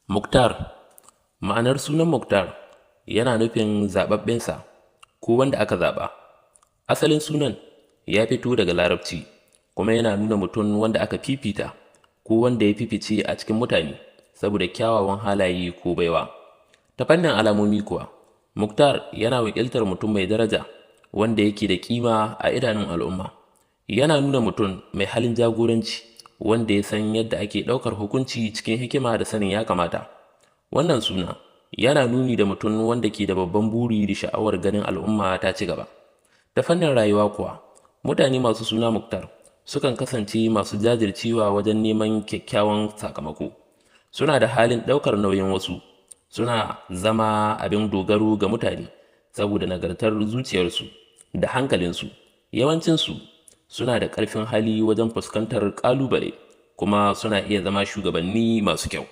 Mukhtar. Ma'anar sunan Mukhtar yana nufin zaɓaɓɓensa ko wanda aka zaɓa. Asalin sunan ya fito daga Larabci kuma yana nuna mutum wanda aka fifita ko wanda ya fifice a cikin mutane saboda kyawawan halaye ko baiwa. Ta fannin alamomi kuwa, Mukhtar yana wakiltar mutum mai daraja wanda yake da kima a idanun al'umma. Yana nuna mutum mai halin jagoranci wanda ya san yadda ake ɗaukar hukunci cikin hikima da sanin ya kamata. Wannan suna yana nuni da mutum wanda ke da babban buri da sha'awar ganin al'umma ta ci gaba. Ta fannin rayuwa kuwa, mutane masu suna Mukhtar sukan kasance masu jajircewa wajen neman kyakkyawan sakamako. Suna da halin ɗaukar nauyin wasu, suna zama abin dogaro ga mutane saboda nagartar zuciyarsu da hankalinsu. Yawancinsu suna da ƙarfin hali wajen fuskantar ƙalubale kuma suna iya zama shugabanni masu kyau.